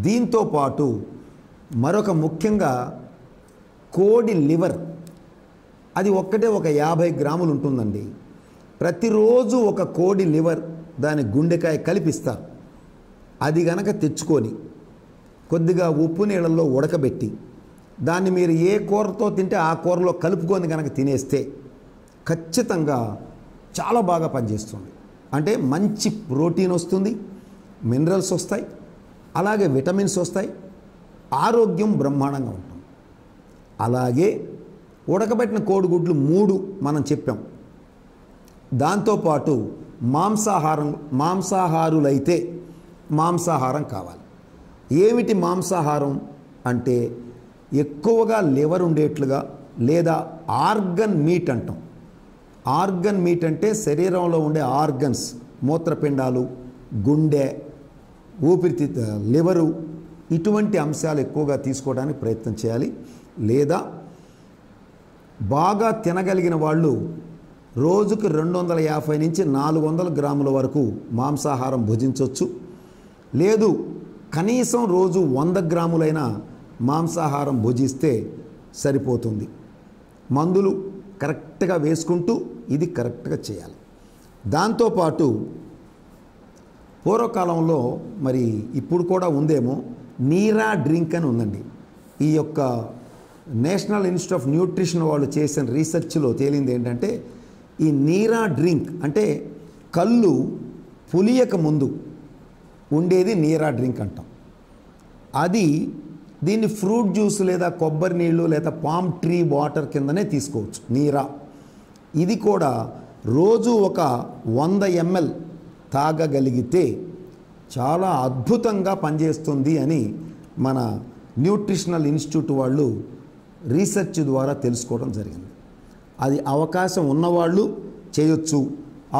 దీంతోపాటు మరొక ముఖ్యంగా కోడి లివర్, అది ఒక్కటే ఒక 50 గ్రాములు ఉంటుందండి. ప్రతిరోజు ఒక కోడి లివర్, దాని గుండెకాయ కలిపిస్తారు. అది గనక తెచ్చుకొని కొద్దిగా ఉప్పు నీళ్ళల్లో ఉడకబెట్టి దాన్ని మీరు ఏ కూరతో తింటే ఆ కూరలో కలుపుకొని కనుక తినేస్తే ఖచ్చితంగా చాలా బాగా పనిచేస్తుంది. అంటే మంచి ప్రోటీన్ వస్తుంది, మినరల్స్ వస్తాయి, అలాగే విటమిన్స్ వస్తాయి, ఆరోగ్యం బ్రహ్మాండంగా ఉంటుంది. అలాగే ఉడకబెట్టిన కోడిగుడ్లు 3 మనం చెప్పాం. దాంతోపాటు మాంసాహారులైతే మాంసాహారం కావాలి. ఏమిటి మాంసాహారం అంటే ఎక్కువగా లివర్ ఉండేట్లుగా, లేదా ఆర్గన్ మీట్ అంటాం. ఆర్గన్ మీట్ అంటే శరీరంలో ఉండే ఆర్గన్స్, మూత్రపిండాలు, గుండె, ఊపిరితిత్తు, లివరు, ఇటువంటి అంశాలు ఎక్కువగా తీసుకోవడానికి ప్రయత్నం చేయాలి. లేదా బాగా తినగలిగిన వాళ్ళు రోజుకు 250 నుంచి 400 గ్రాముల వరకు మాంసాహారం భుజించవచ్చు. లేదు కనీసం రోజు 100 గ్రాములైన మాంసాహారం భుజిస్తే సరిపోతుంది. మందులు కరెక్ట్గా వేసుకుంటూ ఇది కరెక్ట్గా చేయాలి. దాంతోపాటు పూర్వకాలంలో, మరి ఇప్పుడు కూడా ఉందేమో, నీరా డ్రింక్ అని ఉందండి. ఈ యొక్క నేషనల్ ఇన్స్టిట్యూట్ ఆఫ్ న్యూట్రిషన్ వాళ్ళు చేసిన రీసెర్చ్లో తేలింది ఏంటంటే, ఈ నీరా డ్రింక్ అంటే కళ్ళు పులియక ముందు ఉండేది నీరా డ్రింక్ అంటాం. దీన్ని ఫ్రూట్ జ్యూస్ లేదా కొబ్బరి నీళ్ళు లేదా పామ్ ట్రీ వాటర్ కిందనే తీసుకోవచ్చు. నీరా ఇది కూడా రోజు ఒక 100 ml తాగగలిగితే చాలా అద్భుతంగా పనిచేస్తుంది అని మన న్యూట్రిషనల్ ఇన్స్టిట్యూట్ వాళ్ళు రీసెర్చ్ ద్వారా తెలుసుకోవడం జరిగింది. అది అవకాశం ఉన్నవాళ్ళు చేయొచ్చు,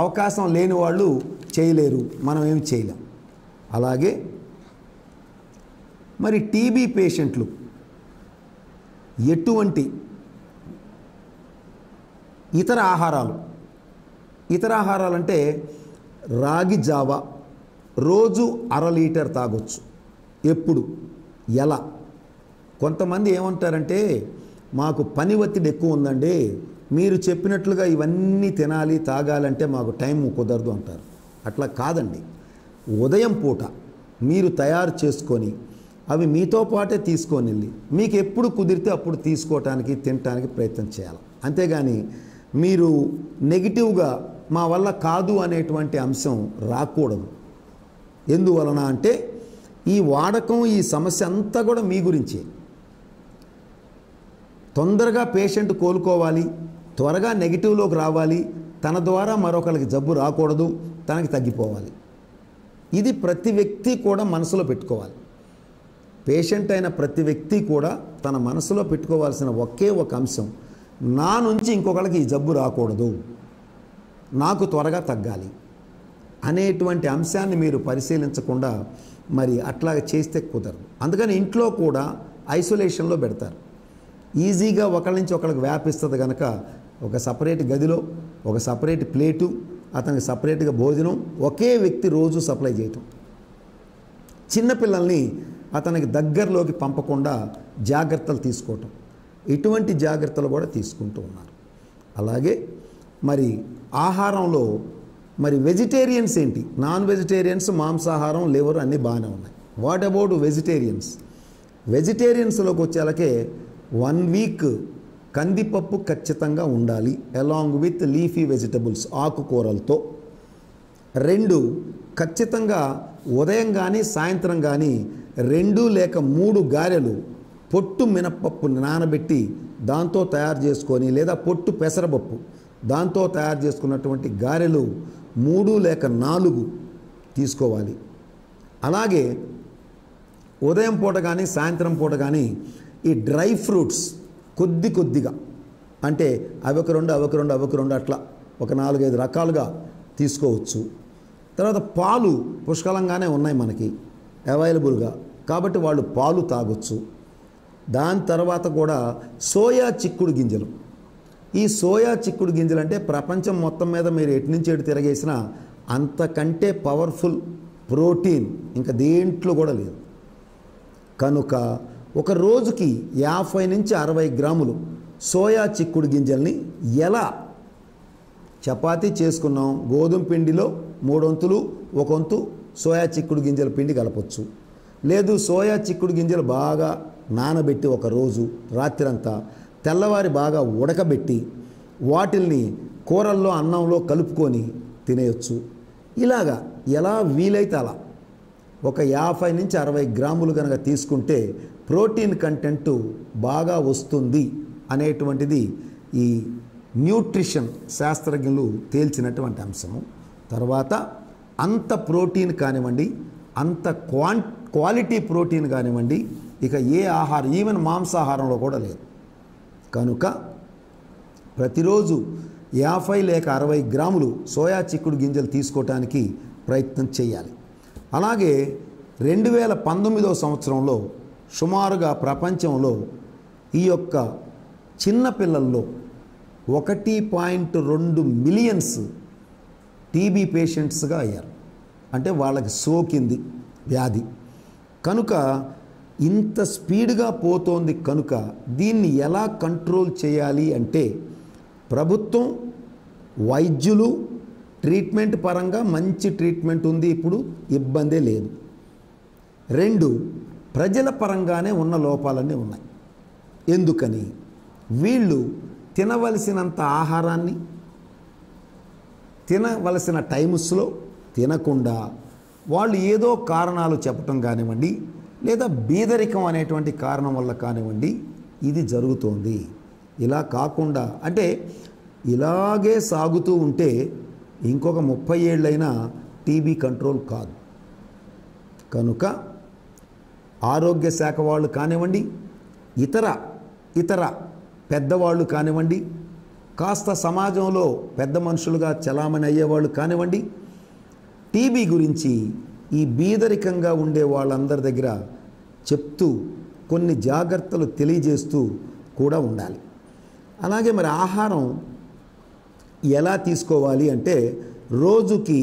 అవకాశం లేని వాళ్ళు చేయలేరు, మనం ఏం చేయలేం. అలాగే మరి టీబీ పేషెంట్లు ఎటువంటి ఇతర ఆహారాలు అంటే రాగి జావా రోజు 1/2 లీటర్ తాగొచ్చు. ఎప్పుడు, ఎలా? కొంతమంది ఏమంటారంటే, మాకు పని ఒత్తిడి ఎక్కువ ఉందండి, మీరు చెప్పినట్లుగా ఇవన్నీ తినాలి తాగాలంటే మాకు టైం కుదరదు అంటారు. అట్లా కాదండి. ఉదయం పూట మీరు తయారు చేసుకొని అవి మీతో పాటే తీసుకొని వెళ్ళి మీకు ఎప్పుడు కుదిరితే అప్పుడు తీసుకోవటానికి, తినటానికి ప్రయత్నం చేయాలి. అంతేగాని మీరు నెగిటివ్గా మా వల్ల కాదు అనేటువంటి అంశం రాకూడదు. ఎందువలన అంటే ఈ వాడకం, ఈ సమస్య అంతా కూడా మీ గురించే. తొందరగా పేషెంట్ కోలుకోవాలి, త్వరగా నెగిటివ్లోకి రావాలి, తన ద్వారా మరొకరికి జబ్బు రాకూడదు, తనకి తగ్గిపోవాలి. ఇది ప్రతి వ్యక్తి కూడా మనసులో పెట్టుకోవాలి. పేషెంట్ అయిన ప్రతి వ్యక్తి కూడా తన మనసులో పెట్టుకోవాల్సిన ఒకే ఒక అంశం, నా నుంచి ఇంకొకరికి ఈ జబ్బు రాకూడదు, నాకు త్వరగా తగ్గాలి అనేటువంటి అంశాన్ని మీరు పరిశీలించకుండా మరి అట్లా చేస్తే కుదరదు. అందుకని ఇంట్లో కూడా ఐసోలేషన్లో పెడతారు. ఈజీగా ఒకరి నుంచి ఒకరికి వ్యాపిస్తుంది కనుక ఒక సపరేట్ గదిలో ఒక సపరేట్ ప్లేటు, అతనికి సపరేట్గా భోజనం, ఒకే వ్యక్తి రోజు సప్లై చేయటం. చిన్నపిల్లల్ని అతనికి దగ్గరలోకి పంపకుండా జాగ్రత్తలు తీసుకోవటం, ఇటువంటి జాగ్రత్తలు కూడా తీసుకుంటూ ఉన్నారు. అలాగే మరి ఆహారంలో మరి వెజిటేరియన్స్ ఏంటి? నాన్ వెజిటేరియన్స్ మాంసాహారం, లివర్ అన్నీ బాగానే ఉన్నాయి. What about vegetarians? వెజిటేరియన్స్లోకి వచ్చేలాకే 1 వీక్ కందిపప్పు ఖచ్చితంగా ఉండాలి, అలాంగ్ విత్ లీఫీ వెజిటబుల్స్, ఆకుకూరలతో. 2 ఖచ్చితంగా ఉదయం కానీ సాయంత్రం కానీ 2 లేక 3 గారెలు పొట్టు మినపప్పు నానబెట్టి దాంతో తయారు చేసుకొని, లేదా పొట్టు పెసరపప్పు దాంతో తయారు చేసుకున్నటువంటి గారెలు 3 లేక 4 తీసుకోవాలి. అలాగే ఉదయం పూట కానీ సాయంత్రం పూట కానీ ఈ డ్రై ఫ్రూట్స్ కొద్దిగా, అంటే అవొక రెండు అట్లా ఒక 4-5 రకాలుగా తీసుకోవచ్చు. తర్వాత పాలు పుష్కలంగానే ఉన్నాయి మనకి అవైలబుల్గా, కాబట్టి వాళ్ళు పాలు తాగొచ్చు. దాని తర్వాత కూడా సోయా చిక్కుడు గింజలు. ఈ సోయా చిక్కుడు గింజలు అంటే ప్రపంచం మొత్తం మీద మీరు ఎటు నుంచి ఎటు తిరగేసినా అంతకంటే పవర్ఫుల్ ప్రోటీన్ ఇంకా దేంట్లో కూడా లేదు. కనుక ఒక రోజుకి 50 నుంచి 60 గ్రాములు సోయా చిక్కుడు గింజల్ని ఎలా చపాతీ చేసుకున్నాం, గోధుమ పిండిలో 3 వంతులు 1 వంతు సోయా చిక్కుడు గింజల పిండి కలపచ్చు. లేదు సోయా చిక్కుడు గింజలు బాగా నానబెట్టి ఒక రోజు రాత్రంతా తెల్లవారి బాగా ఉడకబెట్టి వాటిల్ని కూరల్లో అన్నంలో కలుపుకొని తినేయచ్చు. ఇలాగా ఎలా వీలైతే అలా ఒక 50 నుంచి 60 గ్రాములు కనుక తీసుకుంటే ప్రోటీన్ కంటెంట్ బాగా వస్తుంది అనేటువంటిది ఈ న్యూట్రిషన్ శాస్త్రజ్ఞులు తేల్చినటువంటి అంశము. తర్వాత అంత ప్రోటీన్ కానివ్వండి, అంత క్వాలిటీ ప్రోటీన్ కానివ్వండి ఇక ఏ ఆహారం, ఈవెన్ మాంసాహారంలో కూడా లేదు. కనుక ప్రతిరోజు 50 లేక 60 గ్రాములు సోయా చిక్కుడు గింజలు తీసుకోవటానికి ప్రయత్నం చేయాలి. అలాగే 2019వ సంవత్సరంలో సుమారుగా ప్రపంచంలో ఈ యొక్క చిన్నపిల్లల్లో 1.2 మిలియన్స్ టీబీ పేషెంట్స్గా అయ్యారు. అంటే వాళ్ళకి సోకింది వ్యాధి. కనుక ఇంత స్పీడ్గా పోతోంది. కనుక దీన్ని ఎలా కంట్రోల్ చేయాలి అంటే ప్రభుత్వం, వైద్యులు ట్రీట్మెంట్ పరంగా మంచి ట్రీట్మెంట్ ఉంది, ఇప్పుడు ఇబ్బందే లేదు. 2 ప్రజల పరంగానే ఉన్న లోపాలన్నీ ఉన్నాయి. ఎందుకని? వీళ్ళు తినవలసినంత ఆహారాన్ని తినవలసిన టైమ్స్లో తినకుండా వాళ్ళు ఏదో కారణాలు చెప్పటం కానివ్వండి, లేదా బీదరికం అనేటువంటి కారణం వల్ల కానివ్వండి ఇది జరుగుతోంది. ఇలా కాకుండా అంటే ఇలాగే సాగుతూ ఉంటే ఇంకొక 30 ఏళ్ళైనా టీబీ కంట్రోల్ కాదు. కనుక ఆరోగ్య శాఖ వాళ్ళు కానివ్వండి, ఇతర పెద్దవాళ్ళు కానివ్వండి, కాస్త సమాజంలో పెద్ద మనుషులుగా చలామణి అయ్యేవాళ్ళు కానివ్వండి, టీబీ గురించి ఈ బీదరికంగా ఉండే వాళ్ళందరి దగ్గర చెప్తూ కొన్ని జాగ్రత్తలు తెలియజేస్తూ కూడా ఉండాలి. అలాగే మరి ఆహారం ఎలా తీసుకోవాలి అంటే రోజుకి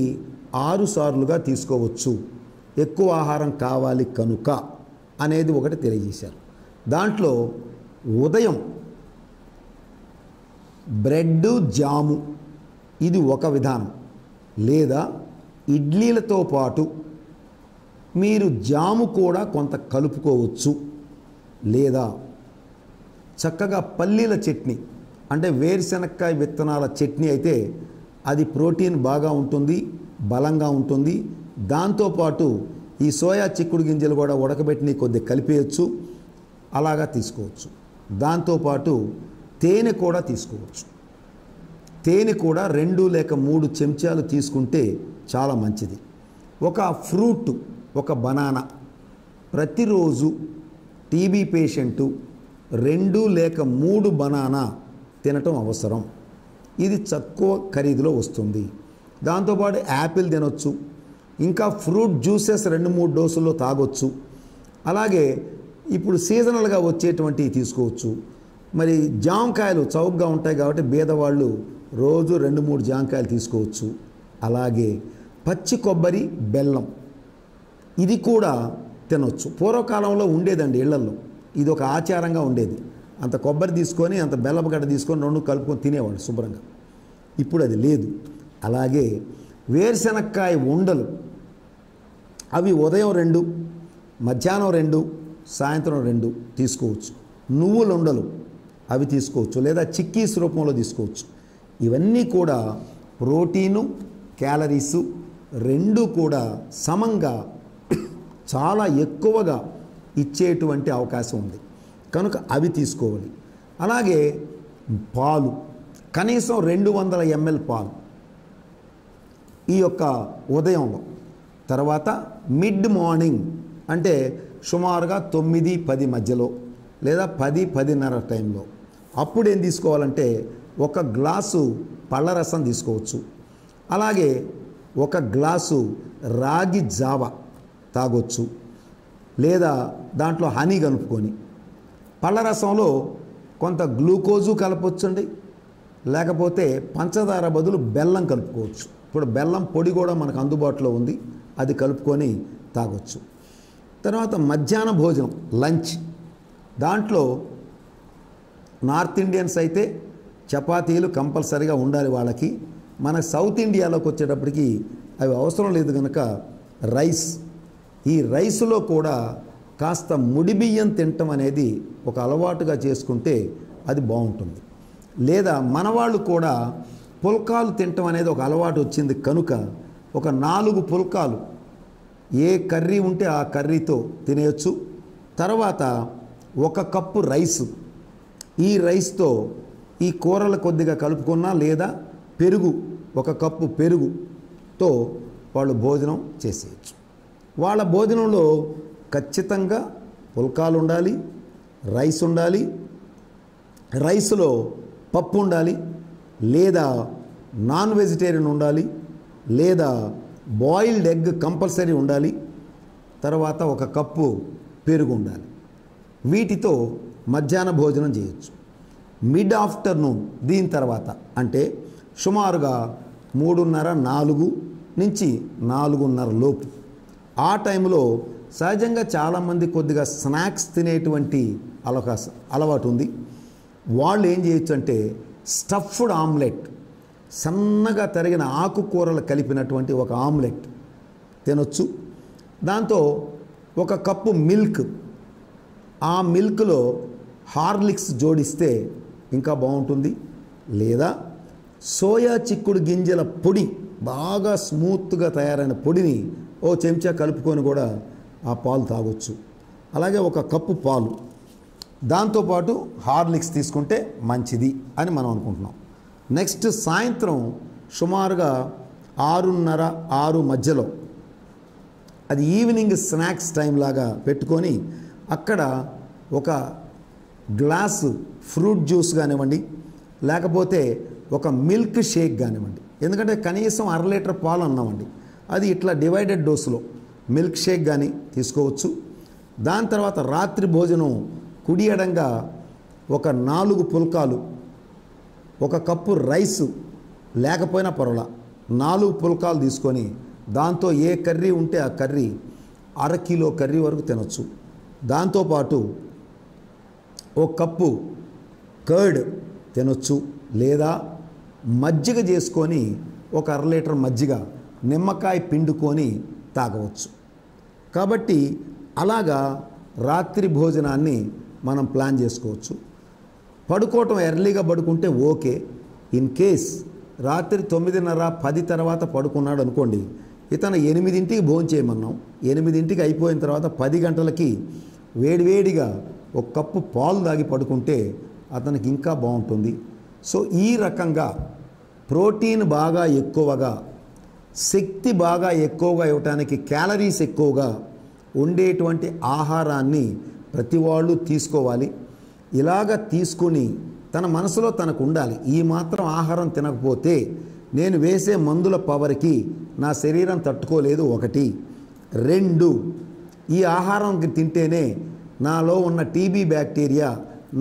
6 సార్లుగా తీసుకోవచ్చు. ఎక్కువ ఆహారం కావాలి కనుక అనేది ఒకటి తెలియజేశారు. దాంట్లో ఉదయం బ్రెడ్ జాము ఇది ఒక విధానం, లేదా ఇడ్లీలతో పాటు మీరు జాము కూడా కొంత కలుపుకోవచ్చు, లేదా చక్కగా పల్లీల చట్నీ అంటే వేరుశనక్కాయ విత్తనాల చట్నీ అయితే అది ప్రోటీన్ బాగా ఉంటుంది, బలంగా ఉంటుంది. దాంతోపాటు ఈ సోయా చిక్కుడు గింజలు కూడా ఉడకబెట్టి కొద్దిగా కలిపేయచ్చు, అలాగా తీసుకోవచ్చు. దాంతోపాటు తేనె కూడా తీసుకోవచ్చు. తేనె కూడా 2 లేక 3 చెంచాలు తీసుకుంటే చాలా మంచిది. ఒక ఫ్రూట్, ఒక బనానా ప్రతిరోజు టీబీ పేషెంటు 2 లేక 3 బనానా తినటం అవసరం. ఇది తక్కువ ఖరీదులో వస్తుంది. దాంతోపాటు యాపిల్ తినొచ్చు, ఇంకా ఫ్రూట్ జ్యూసెస్ 2-3 డోసుల్లో తాగొచ్చు. అలాగే ఇప్పుడు సీజనల్గా వచ్చేటువంటివి తీసుకోవచ్చు. మరి జామకాయలు చౌకగా ఉంటాయి కాబట్టి బీదవాళ్ళు రోజు 2-3 జామకాయలు తీసుకోవచ్చు. అలాగే పచ్చి కొబ్బరి, బెల్లం ఇది కూడా తినొచ్చు. పూర్వకాలంలో ఉండేదండి ఇళ్లల్లో, ఇది ఒక ఆచారంగా ఉండేది. అంత కొబ్బరి తీసుకొని అంత బెల్లపు గడ్డ తీసుకొని 2 కలుపుకొని తినేవాళ్ళు శుభ్రంగా. ఇప్పుడు అది లేదు. అలాగే వేరుశనక్కాయ ఉండలు, అవి ఉదయం 2, మధ్యాహ్నం 2, సాయంత్రం 2 తీసుకోవచ్చు. నువ్వుల ఉండలు అవి తీసుకోవచ్చు, లేదా చిక్కీస్ రూపంలో తీసుకోవచ్చు. ఇవన్నీ కూడా ప్రోటీను, క్యాలరీసు 2 కూడా సమంగా చాలా ఎక్కువగా ఇచ్చేటువంటి అవకాశం ఉంది కనుక అవి తీసుకోవాలి. అలాగే పాలు కనీసం 200 ml పాలు ఈ యొక్క ఉదయంలో. తర్వాత మిడ్ మార్నింగ్ అంటే సుమారుగా 9-10 మధ్యలో లేదా 10-10:30 టైంలో అప్పుడు ఏం తీసుకోవాలంటే 1 గ్లాసు పళ్ళ రసం తీసుకోవచ్చు. అలాగే 1 గ్లాసు రాగి జావ తాగొచ్చు, లేదా దాంట్లో హనీ కలుపుకొని. పళ్ళ రసంలో కొంత గ్లూకోజు కలపొచ్చండి, లేకపోతే పంచదార బదులు బెల్లం కలుపుకోవచ్చు. ఇప్పుడు బెల్లం పొడి కూడా మనకు అందుబాటులో ఉంది, అది కలుపుకొని తాగొచ్చు. తర్వాత మధ్యాహ్న భోజనం, లంచ్, దాంట్లో నార్త్ ఇండియన్స్ అయితే చపాతీలు కంపల్సరీగా ఉండాలి వాళ్ళకి. మన సౌత్ ఇండియాలోకి వచ్చేటప్పటికి అవి అవసరం లేదు కనుక రైస్, ఈ రైస్లో కూడా కాస్త ముడి బియ్యం తినటం అనేది ఒక అలవాటుగా చేసుకుంటే అది బాగుంటుంది. లేదా మనవాళ్ళు కూడా పుల్కాలు తినటం అనేది ఒక అలవాటు వచ్చింది కనుక ఒక 4 పుల్కాలు ఏ కర్రీ ఉంటే ఆ కర్రీతో తినేయచ్చు. తర్వాత 1 కప్పు రైసు, ఈ రైస్తో ఈ కూరలు కొద్దిగా కలుపుకున్నా, లేదా పెరుగు 1 కప్పు పెరుగుతో వాళ్ళు భోజనం చేసేయచ్చు. వాళ్ళ భోజనంలో ఖచ్చితంగా పుల్కాలు ఉండాలి, రైస్ ఉండాలి, రైస్లో పప్పు ఉండాలి, లేదా నాన్ వెజిటేరియన్ ఉండాలి, లేదా బాయిల్డ్ ఎగ్ కంపల్సరీ ఉండాలి. తర్వాత 1 కప్పు పెరుగు ఉండాలి. వీటితో మధ్యాహ్న భోజనం చేయొచ్చు. మిడ్ ఆఫ్టర్నూన్ దీని తర్వాత అంటే సుమారుగా 3:30-4 నుంచి 4:30 లోపు ఆ టైంలో సహజంగా చాలామంది కొద్దిగా స్నాక్స్ తినేటువంటి అలవాటు ఉంది. వాళ్ళు ఏం చేయొచ్చు అంటే స్టఫ్డ్ ఆమ్లెట్, సన్నగా తరిగిన ఆకుకూరలు కలిపినటువంటి ఒక ఆమ్లెట్ తినొచ్చు. దాంతో 1 కప్పు మిల్క్, ఆ మిల్క్లో హార్లిక్స్ జోడిస్తే ఇంకా బాగుంటుంది. లేదా సోయా చిక్కుడు గింజల పొడి, బాగా స్మూత్గా తయారైన పొడిని ఓ చెంచా కలుపుకొని కూడా ఆ పాలు తాగొచ్చు. అలాగే 1 కప్పు పాలు, దాంతోపాటు హార్లిక్స్ తీసుకుంటే మంచిది అని మనం అనుకుంటున్నాం. నెక్స్ట్ సాయంత్రం సుమారుగా 6:30-6 మధ్యలో అది ఈవినింగ్ స్నాక్స్ టైం లాగా పెట్టుకొని అక్కడ 1 గ్లాసు ఫ్రూట్ జ్యూస్ కానివ్వండి, లేకపోతే 1 మిల్క్ షేక్ కానివ్వండి. ఎందుకంటే కనీసం 1/2 లీటర్ పాలు అన్నామండి, అది ఇట్లా డివైడెడ్ డోసులో మిల్క్ షేక్ కానీ తీసుకోవచ్చు. దాని తర్వాత రాత్రి భోజనం కుడి ఎడంగా 4 పుల్కాలు, 1 కప్పు రైసు లేకపోయినా పర్వాలా, 4 పుల్కాలు తీసుకొని దాంతో ఏ కర్రీ ఉంటే ఆ కర్రీ 1/2 కిలో కర్రీ వరకు తినొచ్చు. దాంతోపాటు 1 కప్పు కర్డ్ తినొచ్చు, లేదా మజ్జిగ చేసుకొని 1/2 లీటర్ మజ్జిగ నిమ్మకాయ పిండుకొని తాగవచ్చు. కాబట్టి అలాగా రాత్రి భోజనాన్ని మనం ప్లాన్ చేసుకోవచ్చు. పడుకోవటం ఎర్లీగా పడుకుంటే ఓకే. ఇన్ కేస్ రాత్రి 9:30-10 తర్వాత పడుకున్నాడు అనుకోండి, ఇతను 8ంటికి భోజనం చేయమన్నాం, 8ంటికి అయిపోయిన తర్వాత 10 గంటలకి వేడివేడిగా 1 కప్పు పాలు తాగి పడుకుంటే అతనికి ఇంకా బాగుంటుంది. సో ఈ రకంగా ప్రోటీన్ బాగా ఎక్కువగా శక్తి బాగా ఎక్కువగా ఇవ్వటానికి క్యాలరీస్ ఎక్కువగా ఉండేటువంటి ఆహారాన్ని ప్రతి వాళ్ళు తీసుకోవాలి. ఇలాగ తీసుకుని తన మనసులో తనకు ఉండాలి, ఈ మాత్రం ఆహారం తినకపోతే నేను వేసే మందుల పవర్కి నా శరీరం తట్టుకోలేదు. 1, 2 ఈ ఆహారం తింటేనే నాలో ఉన్న టీబీ బ్యాక్టీరియా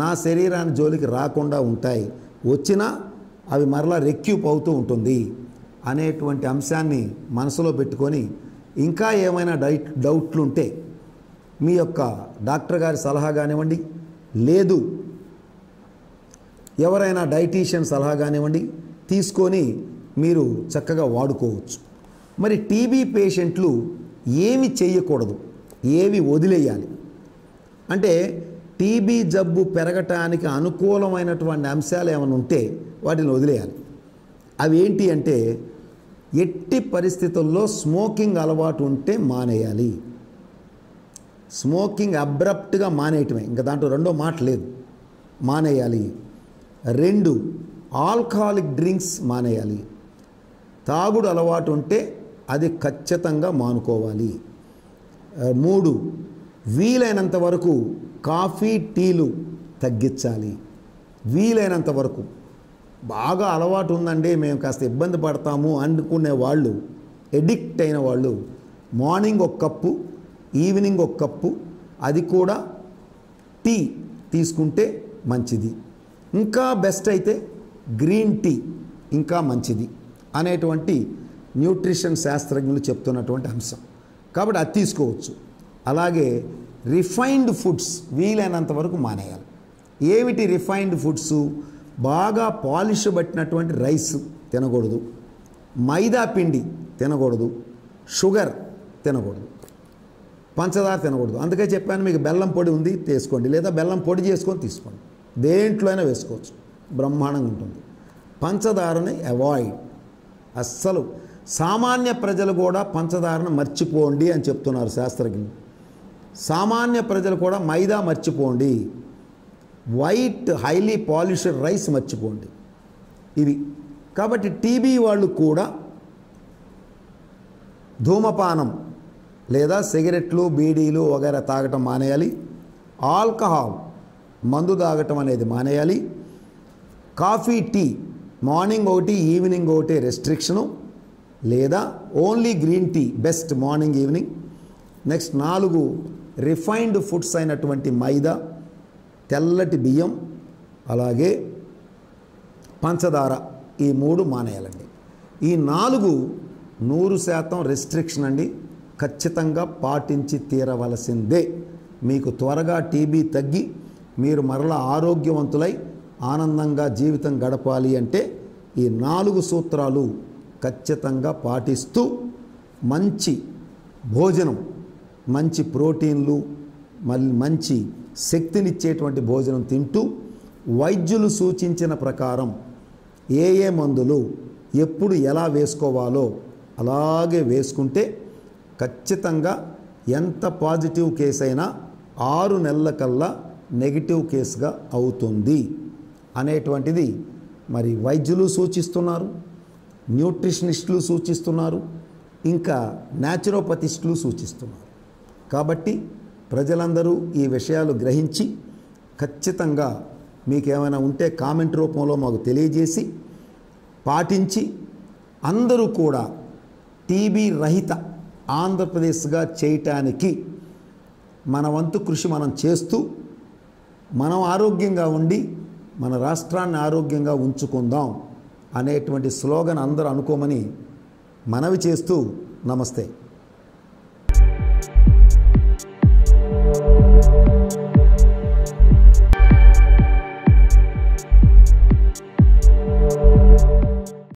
నా శరీరాన్ని జోలికి రాకుండా ఉంటాయి, వచ్చినా అవి మరలా రెక్యూప్ అవుతూ ఉంటుంది అనేటువంటి అంశాన్ని మనసులో పెట్టుకొని ఇంకా ఏమైనా డౌట్లు ఉంటే మీ యొక్క డాక్టర్ గారి సలహా కానివ్వండి, లేదు ఎవరైనా డైటీషియన్ సలహా కానివ్వండి తీసుకొని మీరు చక్కగా వాడుకోవచ్చు. మరి టీబీ పేషెంట్లు ఏమి చేయకూడదు, ఏవి వదిలేయాలి అంటే టీబీ జబ్బు పెరగటానికి అనుకూలమైనటువంటి అంశాలు ఏమైనా ఉంటే వాటిని వదిలేయాలి. అవి ఏంటి అంటే ఎట్టి పరిస్థితుల్లో స్మోకింగ్ అలవాటు ఉంటే మానేయాలి. స్మోకింగ్ అబ్రప్ట్గా మానేయటమే, ఇంకా దాంట్లో రెండో మాట లేదు, మానేయాలి. 2 ఆల్కహాలిక్ డ్రింక్స్ మానేయాలి. తాగుడు అలవాటు ఉంటే అది ఖచ్చితంగా మానుకోవాలి. 3 వీలైనంత వరకు కాఫీ టీలు తగ్గించాలి. వీలైనంత వరకు. బాగా అలవాటు ఉందండి మేము కాస్త ఇబ్బంది పడతాము అనుకునే వాళ్ళు, ఎడిక్ట్ అయిన వాళ్ళు మార్నింగ్ 1 కప్పు ఈవినింగ్ 1 కప్పు అది కూడా టీ తీసుకుంటే మంచిది. ఇంకా బెస్ట్ అయితే గ్రీన్ టీ ఇంకా మంచిది అనేటువంటి న్యూట్రిషన్ శాస్త్రజ్ఞులు చెప్తున్నటువంటి అంశం. కాబట్టి అది తీసుకోవచ్చు. అలాగే రిఫైన్డ్ ఫుడ్స్ వీలైనంత వరకు మానేయాలి. ఏమిటి రిఫైన్డ్ ఫుడ్స్? బాగా పాలిష్ పట్టినటువంటి రైస్ తినకూడదు, మైదా పిండి తినకూడదు, షుగర్ తినకూడదు, పంచదార తినకూడదు. అందుకే చెప్పాను మీకు బెల్లం పొడి ఉంది తీసుకోండి, లేదా బెల్లం పొడి చేసుకొని తీసుకోండి, దేంట్లో అయినా వేసుకోవచ్చు, బ్రహ్మాండంగా ఉంటుంది. పంచదారని అవాయిడ్. అస్సలు సామాన్య ప్రజలు కూడా పంచదారను మర్చిపోండి అని చెప్తున్నారు శాస్త్రజ్ఞులు. సామాన్య ప్రజలు కూడా మైదా మర్చిపోండి, వైట్ హైలీ పాలిష్డ్ రైస్ మర్చిపోండి. ఇవి కాబట్టి టీబీ వాళ్ళు కూడా ధూమపానం లేదా సిగరెట్లు బీడీలు వగైరా తాగటం మానేయాలి. ఆల్కహాల్ మందు తాగటం అనేది మానేయాలి. Coffee tea morning 1 evening 1 restriction, లేదా only green tea best morning evening. Next 4 refined foods అయినటువంటి మైదా, తెల్లటి బియ్యం, అలాగే పంచదార, ఈ 3 మానేయాలండి. ఈ 4 100% రెస్ట్రిక్షన్ అండి, ఖచ్చితంగా పాటించి తీరవలసిందే. మీకు త్వరగా టీబీ తగ్గి మీరు మరలా ఆరోగ్యవంతులై ఆనందంగా జీవితం గడపాలి అంటే ఈ 4 సూత్రాలు ఖచ్చితంగా పాటిస్తూ మంచి భోజనం, మంచి ప్రోటీన్లు, మళ్ళీ మంచి శక్తినిచ్చేటువంటి భోజనం తింటూ వైద్యులు సూచించిన ప్రకారం ఏ మందులు ఎప్పుడు ఎలా వేసుకోవాలో అలాగే వేసుకుంటే ఖచ్చితంగా ఎంత పాజిటివ్ కేసు అయినా 6 నెలల కల్లా నెగిటివ్ కేసుగా అవుతుంది అనేటువంటిది మరి వైద్యులు సూచిస్తున్నారు, న్యూట్రిషనిస్టులు సూచిస్తున్నారు, ఇంకా న్యాచురోపతిస్టులు సూచిస్తున్నారు. కాబట్టి ప్రజలందరూ ఈ విషయాలు గ్రహించి ఖచ్చితంగా మీకేమైనా ఉంటే కామెంట్ రూపంలో మాకు తెలియజేసి పాటించి అందరూ కూడా టీబీ రహిత ఆంధ్రప్రదేశ్గా చేయటానికి మన వంతు కృషి మనం చేస్తూ మనం ఆరోగ్యంగా ఉండి మన రాష్ట్రాన్ని ఆరోగ్యంగా ఉంచుకుందాం అనేటువంటి స్లోగన్ అందరూ అనుకోమని మనవి చేస్తూ నమస్తే.